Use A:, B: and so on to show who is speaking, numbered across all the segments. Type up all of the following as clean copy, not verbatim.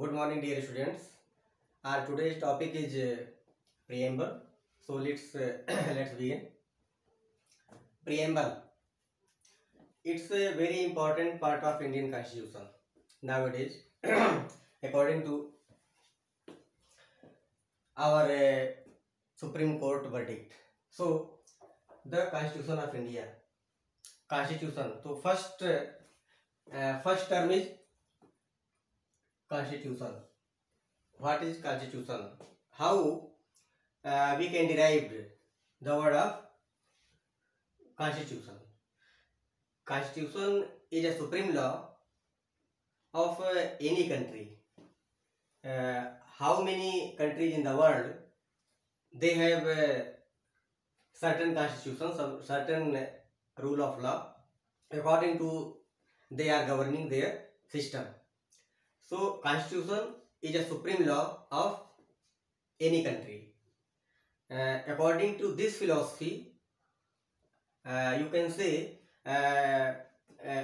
A: Good morning, dear students. Our today's topic is preamble. So let's begin. Preamble. It's a very important part of Indian Constitution nowadays, according to our Supreme Court verdict. So the Constitution of India. Constitution. So first term is Constitution. What is Constitution? How we can derive the word of Constitution? Constitution is a supreme law of any country. How many countries in the world they have certain constitutions, some certain rule of law according to they are governing their system. So Constitution is a supreme law of any country. According to this philosophy, you can say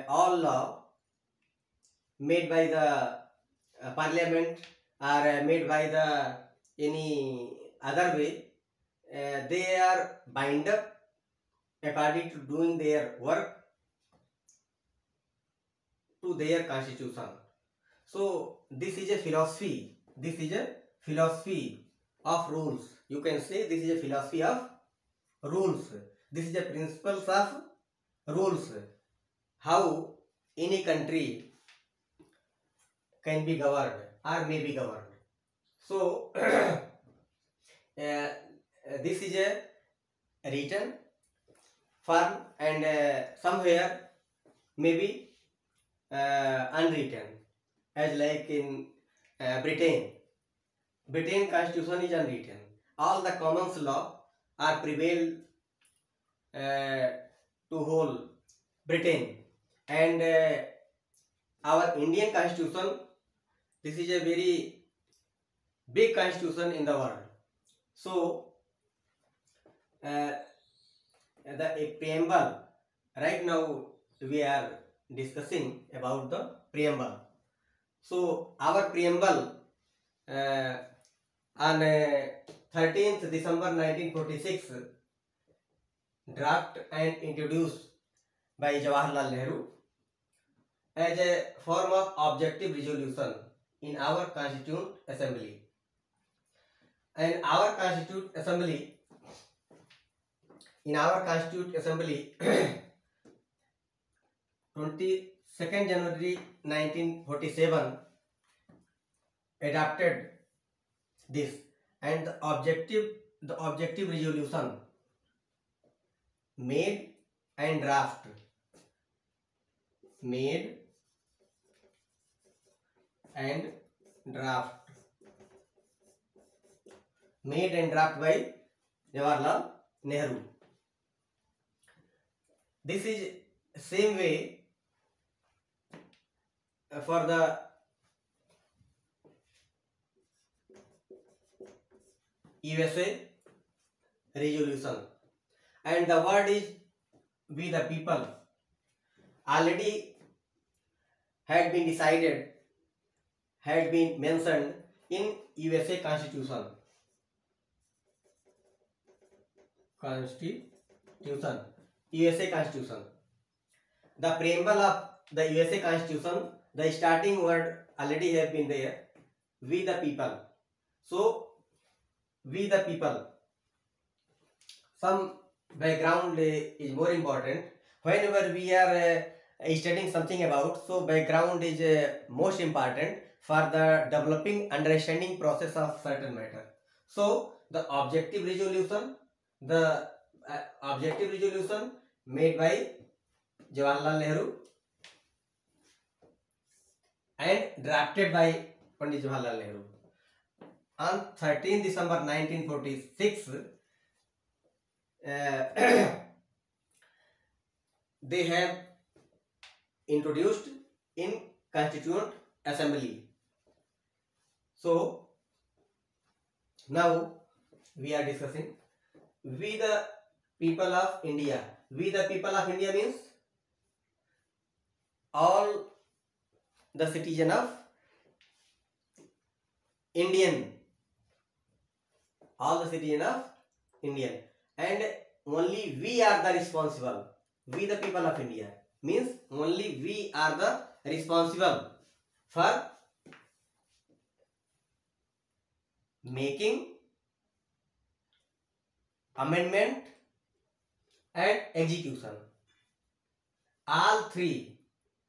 A: all law made by the parliament or made by the any other way, they are bind up according to doing their work to their constitution. So this is a philosophy. This is a philosophy of rules. You can say this is a philosophy of rules. This is the principles of rules. How any country can be governed or may be governed. So this is a written form and somewhere maybe unwritten, as like in Britain. Britain constitution is unwritten. All the commons law are prevailed to whole Britain, and our Indian constitution, this is a very big constitution in the world. So the preamble, right now we are discussing about the preamble. So our preamble on 13th December 1946 draft and introduced by Jawaharlal Nehru as a form of objective resolution in our Constituent Assembly. And our Constituent Assembly, in our Constituent Assembly, 22nd January 1947 adopted this, and the objective resolution made and draft by Jawaharlal Nehru. This is same way for the USA resolution, and the word is we the people already had been decided, had been mentioned in USA Constitution. USA Constitution. The preamble of the USA Constitution, the starting word already have been there, we the people. So we the people, some background is more important whenever we are studying something about. So background is most important for the developing understanding process of certain matter. So the objective resolution made by Jawaharlal Nehru and drafted by Pandit Jawaharlal Nehru on 13 December 1946. They have introduced in Constituent Assembly. So now we are discussing we the people of India. We the people of India means all the citizen of Indian, all the citizens of Indian, and only we are the responsible. We the people of India means only we are the responsible for making amendment and execution. All three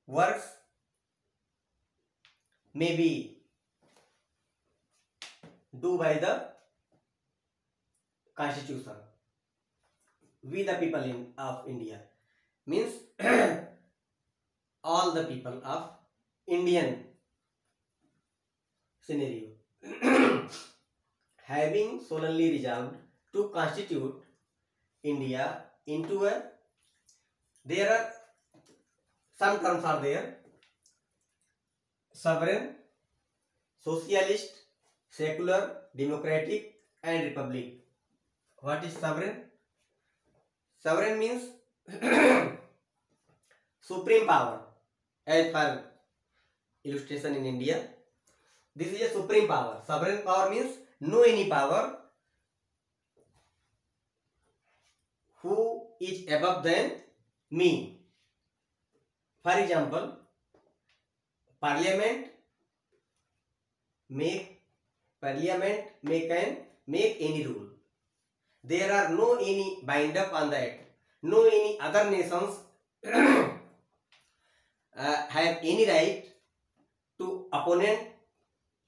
A: works may be do by the constitution. We the people of India means all the people of Indian scenario having solemnly resolved to constitute India into a, there are some terms are there: sovereign, socialist, secular, democratic and republic. What is sovereign? Sovereign means supreme power. As per illustration in India, this is a supreme power. Sovereign power means no any power who is above than me. For example, Parliament can make any rule. There are no any bind up on that. No any other nations have any right to opponent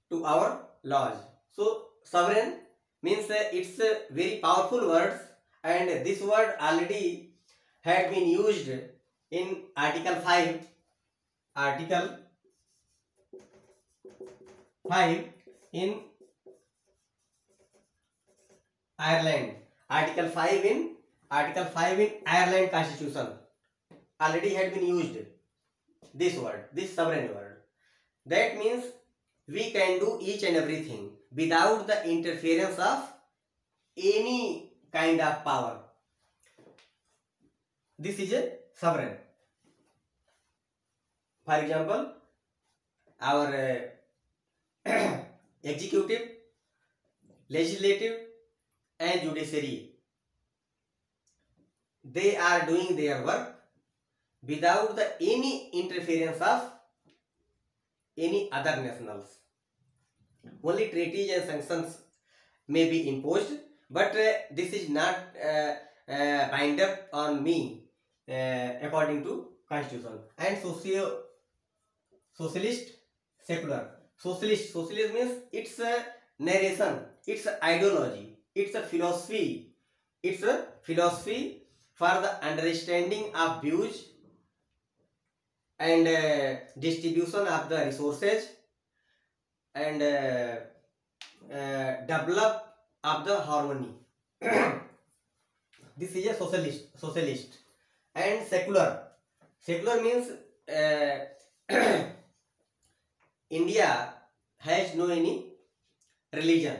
A: to our laws. So sovereign means it's a very powerful words, and this word already had been used in Article 5 in Ireland. Article 5 in Ireland Constitution already had been used this word, this sovereign word. That means we can do each and everything without the interference of any kind of power. This is a sovereign. For example, our executive, legislative and judiciary, they are doing their work without the any interference of any other nationals. Only treaties and sanctions may be imposed, but this is not bind up on me according to constitution. And socialist, secular. Socialist means it's a narration, it's a ideology, it's a philosophy. It's a philosophy for the understanding of views and distribution of the resources and develop of the harmony. This is a socialist. And secular means India has no any religion.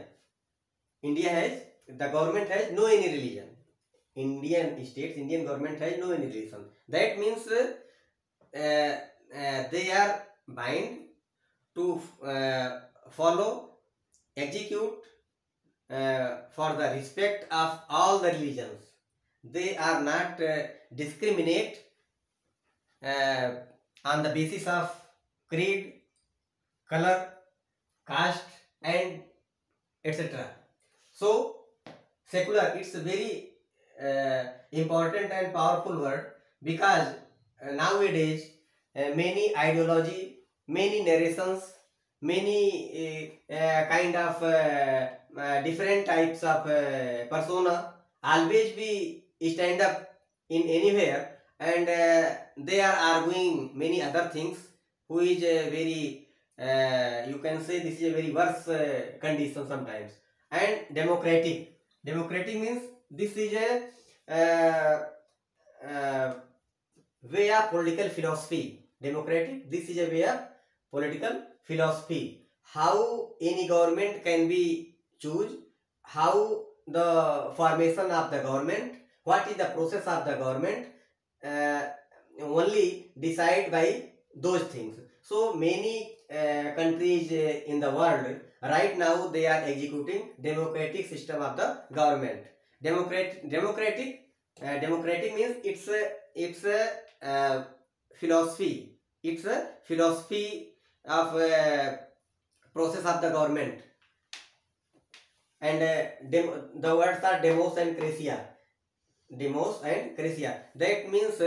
A: The government has no any religion. Indian government has no any religion. That means they are bound to follow, execute for the respect of all the religions. They are not discriminate on the basis of creed, color, caste and etc. So secular, it's a very important and powerful word, because nowadays many ideology, many narrations, many kind of different types of persona always be stand up in anywhere, and they are arguing many other things, who is a very you can say this is a very worse condition sometimes. And democratic means this is a way of political philosophy. Democratic, this is a way of political philosophy. How any government can be choose, how the formation of the government, what is the process of the government, only decide by those things. So many countries in the world right now, they are executing democratic system of the government. Democratic means it's a philosophy. It's a philosophy of process of the government. And the words are demos and cracia. Demos and cracia. That means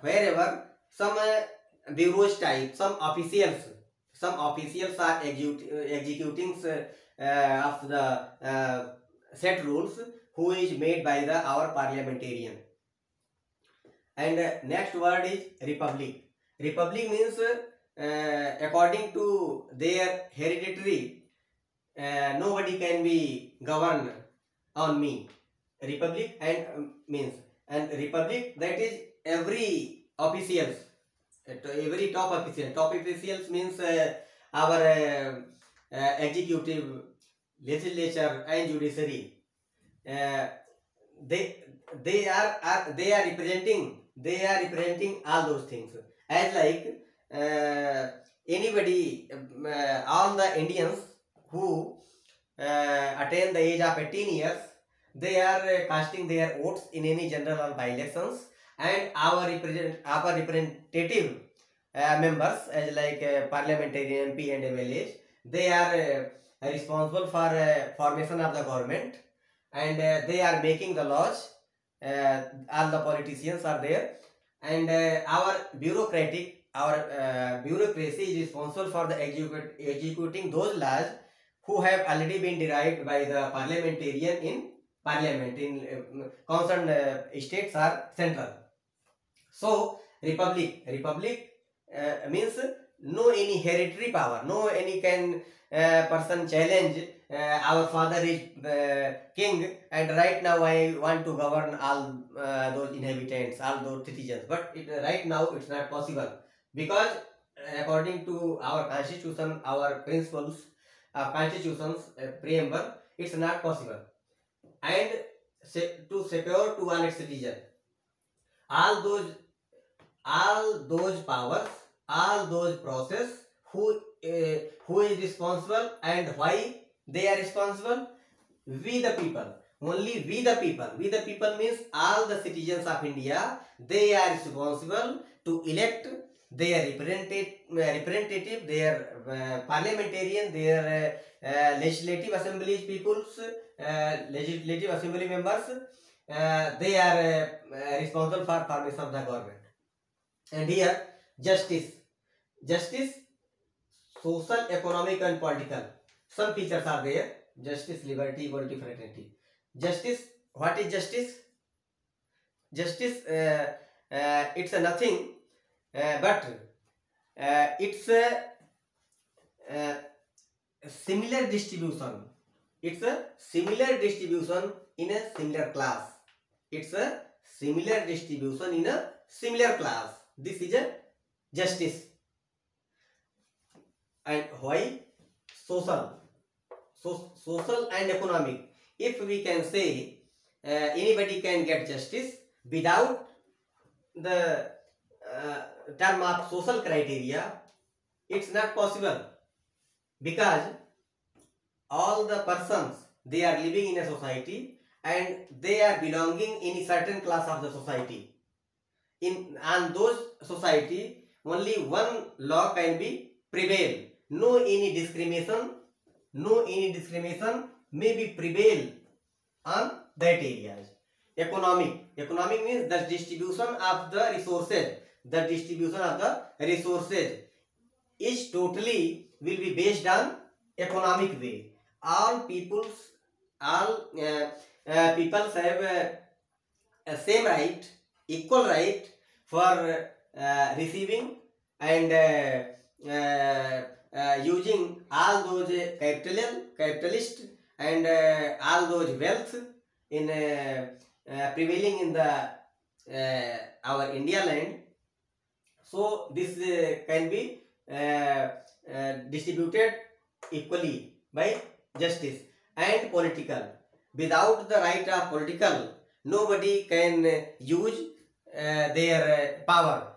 A: wherever some bureaus type, some officials are executing of the set rules, who is made by our parliamentarian. And next word is republic. Republic means according to their hereditary, nobody can be governed on me. Republic and means, and republic, that is every officials, every top officials means our executive, legislature and judiciary. They are representing all those things, as like anybody, all the Indians who attain the age of 18 years, they are casting their votes in any general or by elections, and our representative members, as like parliamentary, MP and MLAs, they are responsible for formation of the government, and they are making the laws. All the politicians are there, and our bureaucracy is responsible for the executing those laws who have already been derived by the parliamentarian in parliament, in concerned states or central. So republic means no any hereditary power, no any can person challenge our father is king, and right now I want to govern all those inhabitants, all those citizens. But right now it's not possible, because according to our constitution, our principles, constitution's preamble, it's not possible. And to secure to one citizen all those powers, all those process, who is responsible and why they are responsible? We the people. Only we the people. We the people means all the citizens of India. They are responsible to elect their representative, their parliamentarian, their legislative assemblies peoples, legislative assembly members. They are responsible for formation of the government. And here justice, social, economic and political. Some features are there. Justice, liberty, equality, fraternity. Justice. What is justice? Justice, it's a nothing, but it's a similar distribution. It's a similar distribution in a similar class. It's a similar distribution in a similar class. This is a justice. And why? Social. So social and economic. If we can say anybody can get justice without the term of social criteria, it's not possible, because all the persons, they are living in a society and they are belonging in a certain class of the society. On those society, only one law can be prevail. No any discrimination may be prevail on that areas. Economic means the distribution of the resources. The distribution of the resources is totally will be based on economic way. All peoples have a same right, equal right for receiving and using all those capitalist and all those wealth in prevailing in the our India land. So this can be distributed equally by justice. And political. Without the right of political, nobody can use their power.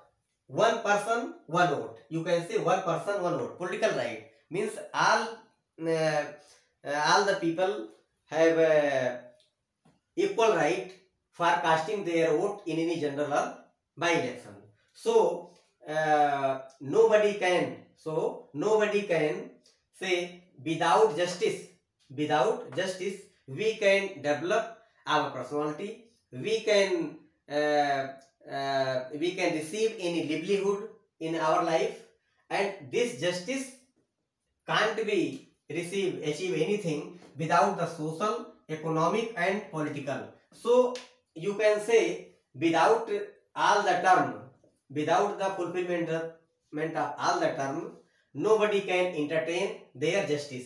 A: one person one vote. You can say one person one vote. Political right means all the people have equal right for casting their vote in any general or by election. So nobody can say without justice we can develop our personality, we can receive any livelihood in our life, and this justice can't be achieve anything without the social, economic and political. So you can say all the term without the fulfillment of all the term, nobody can entertain their justice.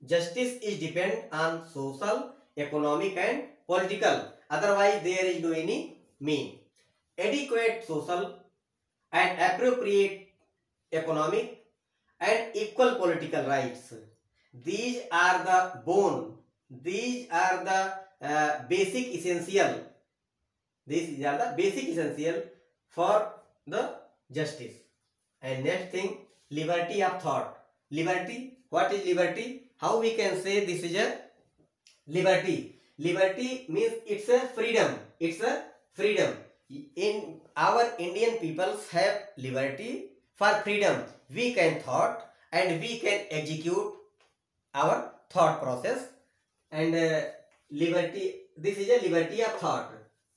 A: Justice is depend on social, economic and political, otherwise there is no any mean. Adequate social and appropriate economic and equal political rights, these are the bone, these are the basic essential, these are the basic essential for the justice. And next thing, liberty of thought. Liberty, what is liberty? How we can say this is a liberty? Liberty means it's a freedom, it's a freedom. In our Indian peoples have liberty for freedom. We can thought and we can execute our thought process, and liberty, this is a liberty of thought,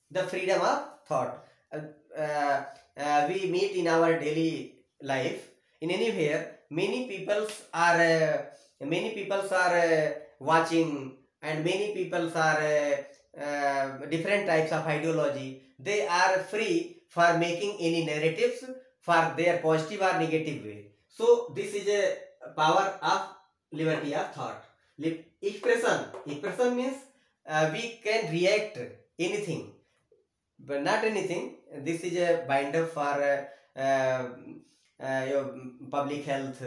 A: the freedom of thought. We meet in our daily life in anywhere, many peoples are watching, and many peoples are different types of ideology. They are free for making any narratives for their positive or negative way. So this is a power of liberty of thought. Expression means we can react anything, but not anything. This is a binder for your public health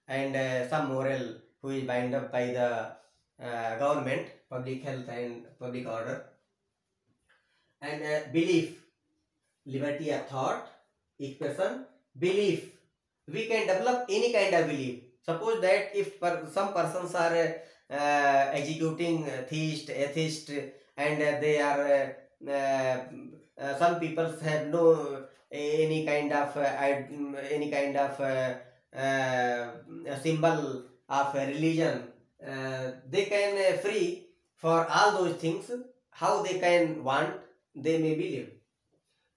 A: and some moral who is bind up by the government, public health and public order. And belief, liberty of thought, expression, belief. We can develop any kind of belief. Suppose that if some persons are executing theist, atheist, and they are some people have no any kind of symbol of religion, they can free for all those things. How they can want, they may believe.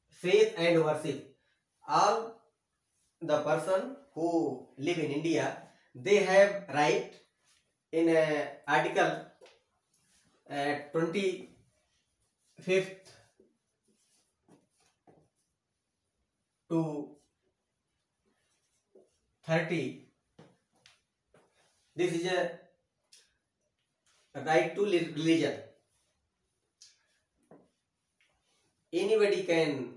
A: Faith and worship, all the person who live in India, they have right in article 25th to 30. This is a right to religion. Anybody can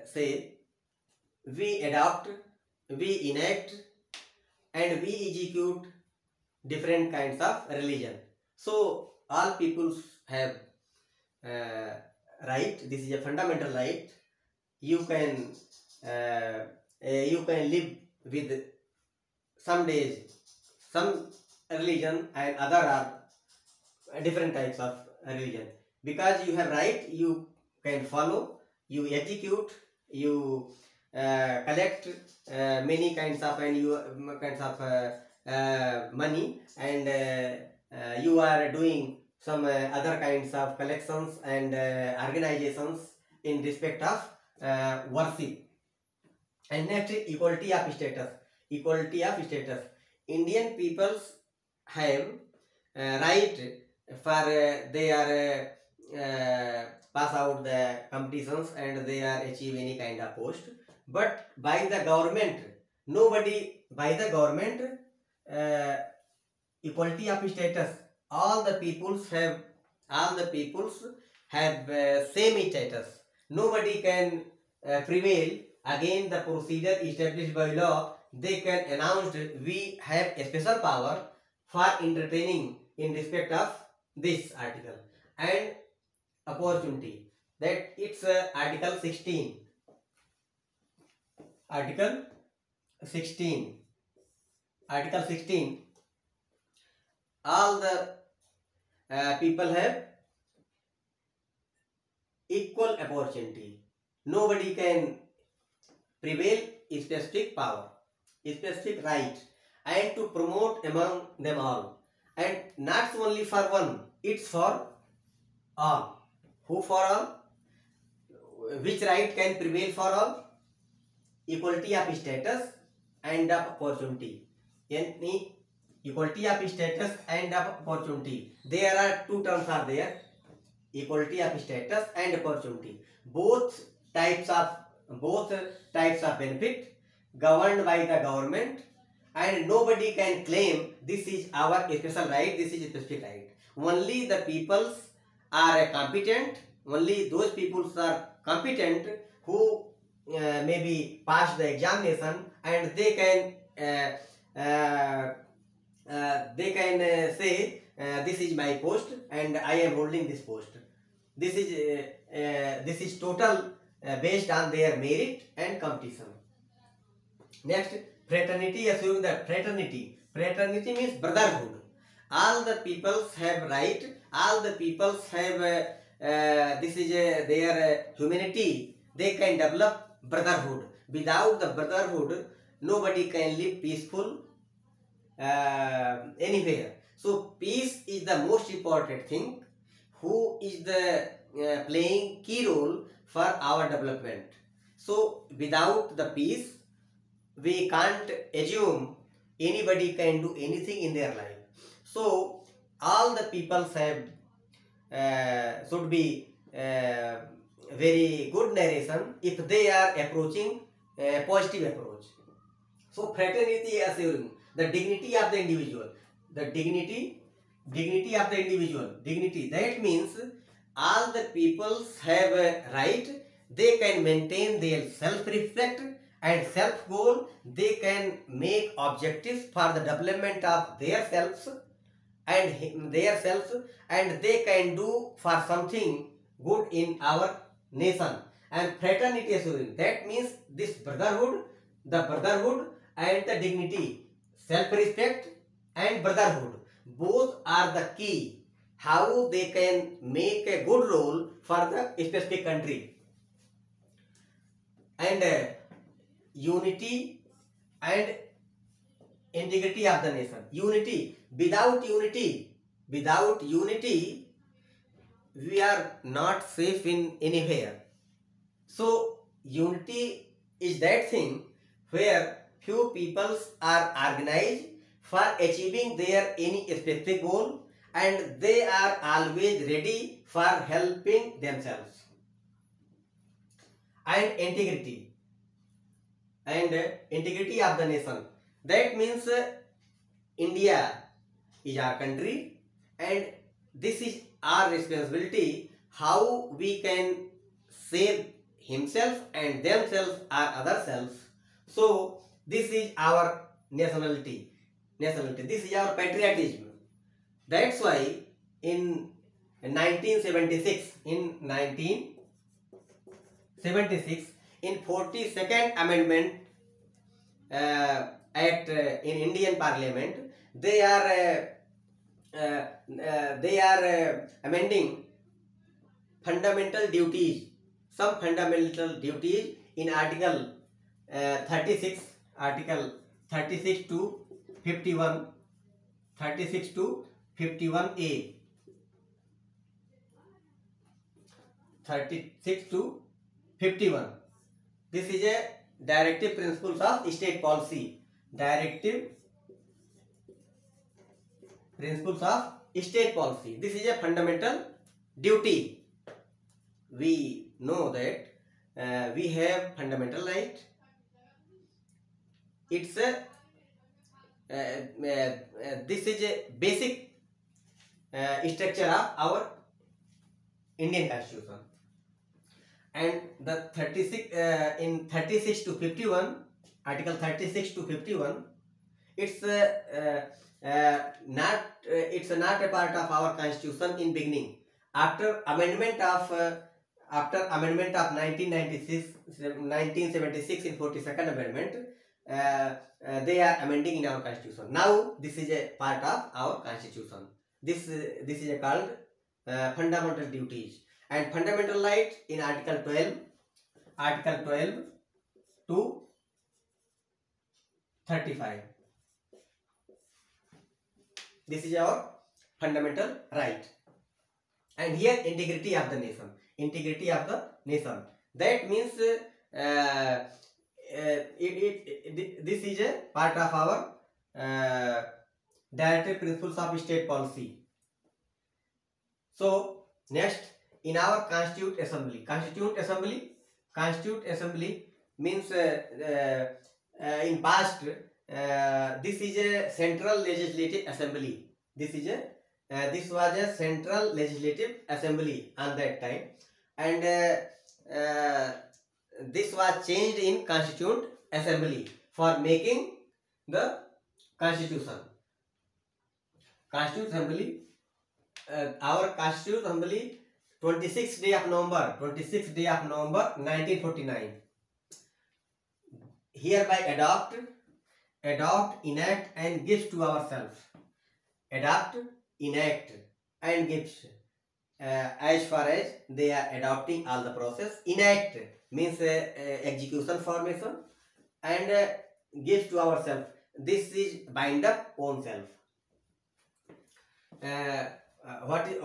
A: say we adopt, we enact and we execute different kinds of religion. So all peoples have right. This is a fundamental right. You can live with some days some religion and other are different types of religion. Because you have right, you can follow, you execute, you collect many kinds of money, and you are doing some other kinds of collections and organizations in respect of worship. And next, equality of status. Equality of status. Indian peoples have right for they are pass out the competitions and they are achieve any kind of post, but by the government, nobody by the government equality of status. All the peoples have same status. Nobody can prevail against the procedure established by law. They can announce we have a special power for entertaining in respect of this article. And opportunity, that it's article 16. Article 16. Article 16. All the people have equal opportunity. Nobody can prevail specific power, specific right, and to promote among them all. And not only for one, it's for all. Who for all? Which right can prevail for all? Equality of status and of opportunity. Yani equality of status and of opportunity. There are two terms are there. Equality of status and opportunity. Both types of benefit governed by the government, and nobody can claim this is our special right, this is a specific right. Only the peoples are competent. Only those peoples are competent who maybe pass the examination, and they can say this is my post and I am holding this post. This is total based on their merit and competition. Next, fraternity, assuming that fraternity means brotherhood. All the peoples have right, all the peoples have this is their humanity. They can develop brotherhood. Without the brotherhood, nobody can live peaceful anywhere. So peace is the most important thing. Who is the playing key role for our development? So without the peace, we can't assume anybody can do anything in their life. So all the people should be very good narration if they are approaching a positive approach. So fraternity assuring the dignity of the individual. The dignity of the individual. Dignity, that means all the peoples have a right. They can maintain their self-respect and self-goal. They can make objectives for the development of their selves, and they can do for something good in our nation. And fraternity assuring, that means this brotherhood and the dignity, self-respect and brotherhood, both are the key how they can make a good role for the specific country. And unity and integrity of the nation. Unity, without unity we are not safe in anywhere. So unity is that thing where few peoples are organized for achieving their any specific goal, and they are always ready for helping themselves. And integrity of the nation, that means India is our country, and this is our responsibility how we can save himself and themselves or other selves. So this is our nationality, this is our patriotism. That's why in 1976 in 42nd amendment act in Indian Parliament, they are amending fundamental duties, some fundamental duties in article 36 to 51, 36 to 51A, 36 to 51. This is a directive principles of state policy. Directive principles of state policy. This is a fundamental duty. We know that we have fundamental right. It's a this is a basic structure of our Indian Constitution. And the 36 in 36 to 51, article 36 to 51, it's not a part of our constitution in beginning. After amendment of after amendment of 1976 in 42nd amendment, they are amending in our constitution. Now this is a part of our constitution. This is called fundamental duties and fundamental right in article 12 to 35. This is our fundamental right. And here integrity of the nation. Integrity of the nation. That means this is a part of our directive principles of state policy. So next, in our Constituent Assembly. Constituent Assembly means in past this is a central legislative assembly. This was a central legislative assembly on that time, and this was changed in Constituent Assembly for making the constitution. Constituent Assembly, our Constituent Assembly, 26th day of November 1949, hereby adopt, enact and gives to ourselves. Adopt, enact and gives, as far as they are adopting all the process. Enact means execution formation, and gives to ourselves. This is bind up own self. What is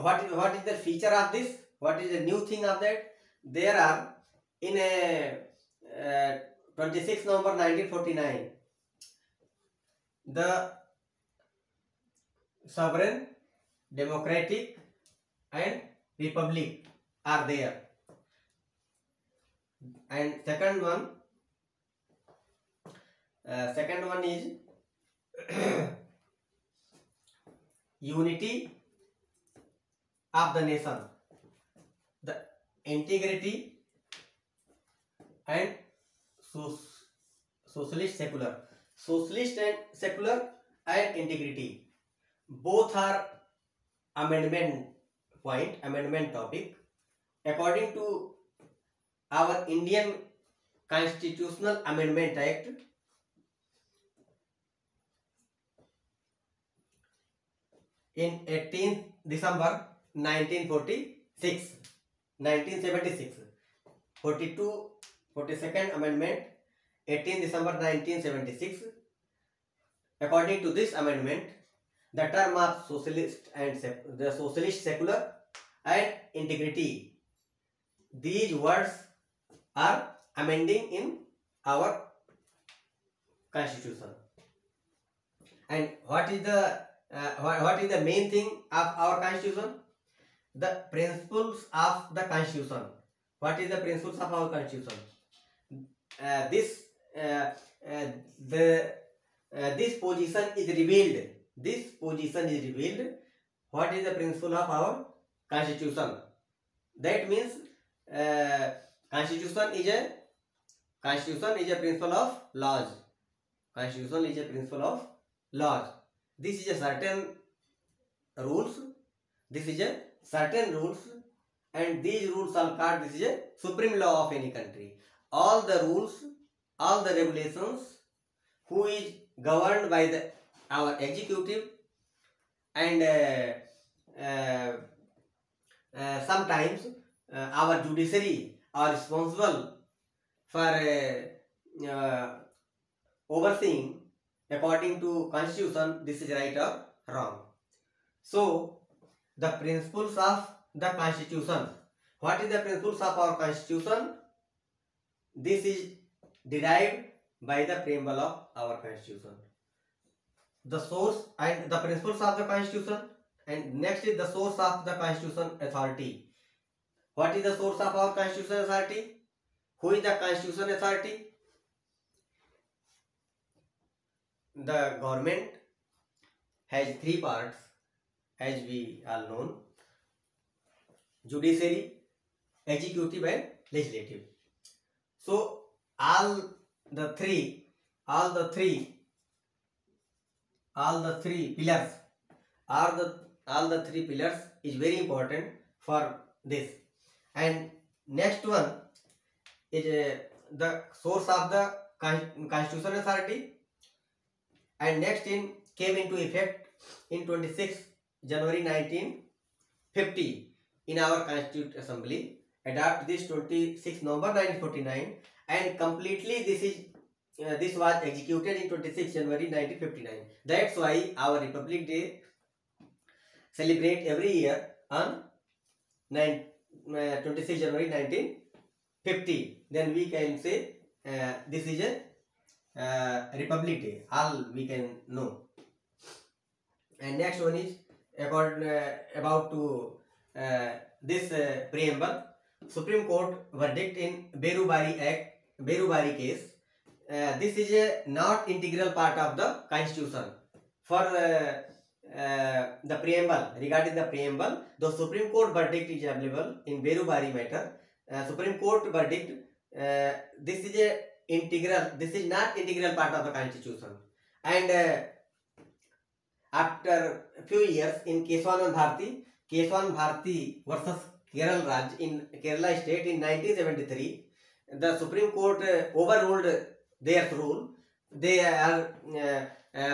A: the feature of this? What is the new thing of that? There are in a 26 November 1949, the sovereign, democratic and republic are there, and second one is unity of the nation, the integrity and socialist and integrity. Both are amendment topic. According to our Indian Constitutional Amendment Act, in 18th December 1976, 42nd Amendment, 18th December 1976. According to this amendment, the term of socialist and the socialist, secular and integrity, these words are amending in our constitution. And what is the main thing of our constitution? The principles of the constitution. What is the principles of our constitution? This position is revealed. What is the principle of our constitution? That means constitution is a principle of laws. Constitution is a principle of laws. This is a certain rules. And these rules are called, this is a supreme law of any country. All the rules, all the regulations, who is governed by our executive, and sometimes our judiciary are responsible for overseeing according to constitution. This is right or wrong. So the principles of the constitution. What is the principles of our constitution? This is derived by the preamble of our constitution. The source and the principles of the constitution, and next is the source of the constitution authority. What is the source of our constitution authority? Who is the constitution authority? The government has three parts, as we all know: judiciary, executive and legislative. So all the three pillars is very important for this. And Next one is the source of the constitutional authority, and next in came into effect in 26 January 1950 in our Constituent Assembly, adopt this 26 November 1949, and completely this was executed in 26 January 1959. That's why our Republic Day celebrate every year on 26 January 1950. Then we can say this is a Republic Day. All we can know. And next one is about to this preamble. Supreme Court verdict in Berubari case. This is a not integral part of the Constitution. For the preamble, regarding the preamble, the Supreme Court verdict is available in Berubari matter. Supreme Court verdict. This is a integral. This is not integral part of the Constitution. And after a few years in Keswan Bharti versus Kerala Raj in Kerala state in 1973, the Supreme Court overruled their rule. They are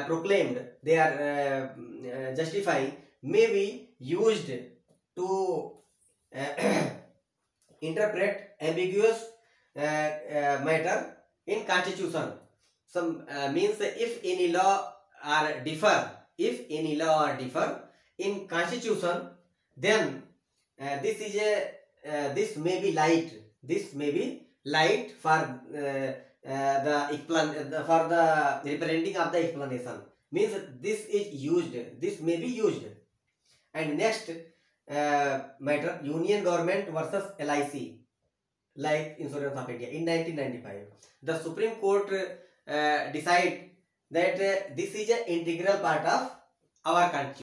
A: proclaimed, they are justifying, may be used to interpret ambiguous matter in Constitution. Some means if any law are differ in Constitution, then this may be light. This may be light for the representing of the explanation. Means this is used. This may be used. And next matter, Union Government versus LIC, Life Insurance of India, in 1995. The Supreme Court decide that this is an integral part of our country.